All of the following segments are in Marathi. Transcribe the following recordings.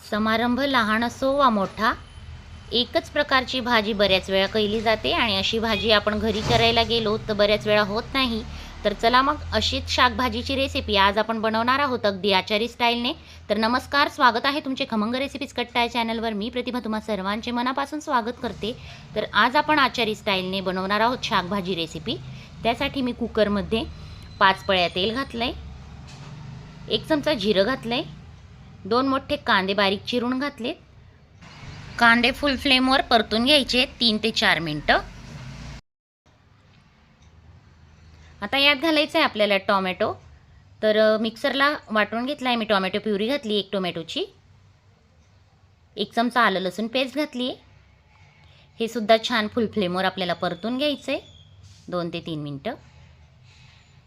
समारंभ लहान असो वा मोठा, एकच प्रकारची भाजी बऱ्याच वेळा केली जाते आणि अशी भाजी आपण घरी करायला गेलो तर बऱ्याच वेळा होत नाही. तर चला मग अशीच शाकभाजीची रेसिपी आज आपण बनवणार आहोत अगदी आचारी स्टाईलने. तर नमस्कार, स्वागत आहे तुमचे खमंग रेसिपीज कट्टा या चॅनलवर. मी प्रतिभा तुम्हा सर्वांचे मनापासून स्वागत करते. तर आज आपण आचारी स्टाईलने बनवणार आहोत शाकभाजी रेसिपी. त्यासाठी मी कुकरमध्ये 5 पळ्या तेल घातलं आहे, 1 चमचा जिरं घातलं आहे, 2 मोठे कांदे बारीक चिरून घातले. कांदे फुल फ्लेमवर परतून घ्यायचे 3 ते 4 मिनटं. आता यात घालायचं आहे आपल्याला टोमॅटो. तर मिक्सरला वाटून घेतला आहे मी, टोमॅटो प्युरी घातली 1 टोमॅटोची, 1 चमचा आलं लसूण पेस्ट घातली आहे. हे सुद्धा छान फुल फ्लेमवर आपल्याला परतून घ्यायचं आहे 2 ते 3 मिनटं.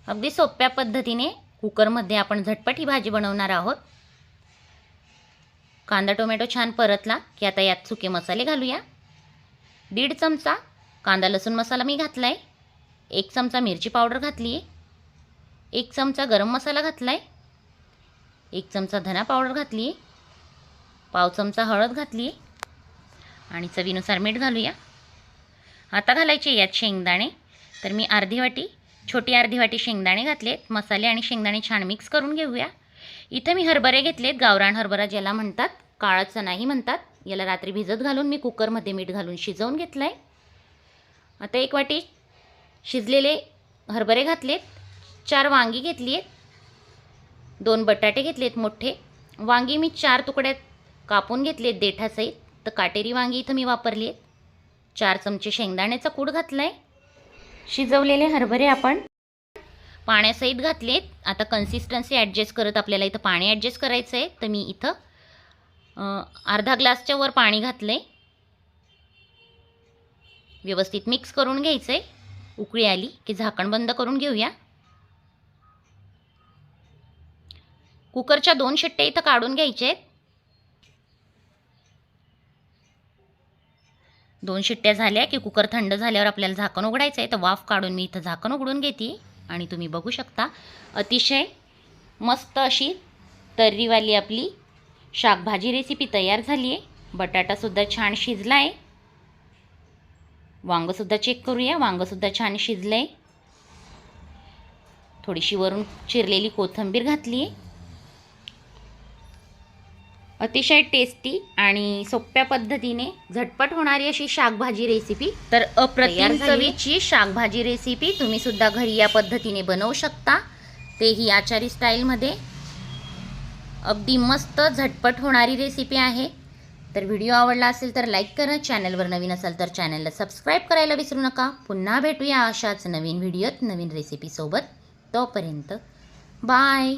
अगदी सोप्या पद्धतीने कुकरमध्ये आपण झटपट ही भाजी बनवणार आहोत. कांदा टोमॅटो छान परतला की आता यात सुके मसाले घालूया. 1.5 चमचा कांदा लसूण मसाला मी घातला आहे, 1 चमचा मिरची पावडर घातली आहे, 1 चमचा गरम मसाला घातला आहे, 1 चमचा धना पावडर घातली आहे, पाव चमचा हळद घातली आहे आणि चवीनुसार मीठ घालूया. आता घालायचे यात शेंगदाणे. तर मी छोटी अर्धी वाटी शेंगदाणे घातलेत. मसाले आणि शेंगदाणे छान मिक्स करून घेऊया. इथं मी हरभरे घेतलेत, गावरान हरभरा ज्याला म्हणतात, काळा चणाही म्हणतात. याला रात्री भिजत घालून मी कुकरमध्ये मीठ घालून शिजवून घेतलं आहे. आता 1 वाटी शिजलेले हरभरे घातलेत, 4 वांगी घेतली आहेत, 2 बटाटे घेतलेत मोठे. वांगी मी 4 तुकड्यात कापून घेतलेत देठासहित. तर काटेरी वांगी इथं मी वापरली आहेत. 4 चमचे शेंगदाण्याचा कूट घातला आहे. शिजवलेले हरभरे आपण पाण्यासहित घातलेत. आता कन्सिस्टन्सी ॲडजस्ट करत आपल्याला इथं पाणी ॲडजस्ट करायचं आहे. तर मी इथं अर्धा ग्लासच्या वर पाणी घातलं आहे. व्यवस्थित मिक्स करून घ्यायचं आहे. उकळी आली की झाकण बंद करून घेऊया. कुकरच्या 2 शिट्ट्या इथं काढून घ्यायच्या आहेत. 2 शिट्ट्या झाल्या की कुकर थंड झाल्यावर आपल्याला झाकण उघडायचं आहे. तर वाफ काढून मी इथं झाकण उघडून घेते आणि तुम्ही बघू शकता अतिशय मस्त अशी तर्रीवाली आपली शाकभाजी रेसिपी तयार झाली आहे. बटाटासुद्धा छान शिजला आहे. वांगंसुद्धा चेक करूया. वांगंसुद्धा छान शिजलं आहे. थोडीशी वरून चिरलेली कोथिंबीर घातली आहे. अतिशय टेस्टी आणि सोप्या पद्धतीने झटपट होणारी अशी शाकभाजी रेसिपी. तर अप्रतिम चवीची शाकभाजी रेसिपी तुम्ही सुद्धा घरी या पद्धतीने बनवू शकता, तेही आचारी स्टाईलमध्ये. अगदी मस्त झटपट होणारी रेसिपी आहे. तर व्हिडिओ आवडला असेल तर लाईक करा. चॅनलवर नवीन असाल तर चॅनलला सबस्क्राईब करायला विसरू नका. पुन्हा भेटूया अशाच नवीन व्हिडिओत नवीन रेसिपीसोबत. तोपर्यंत बाय.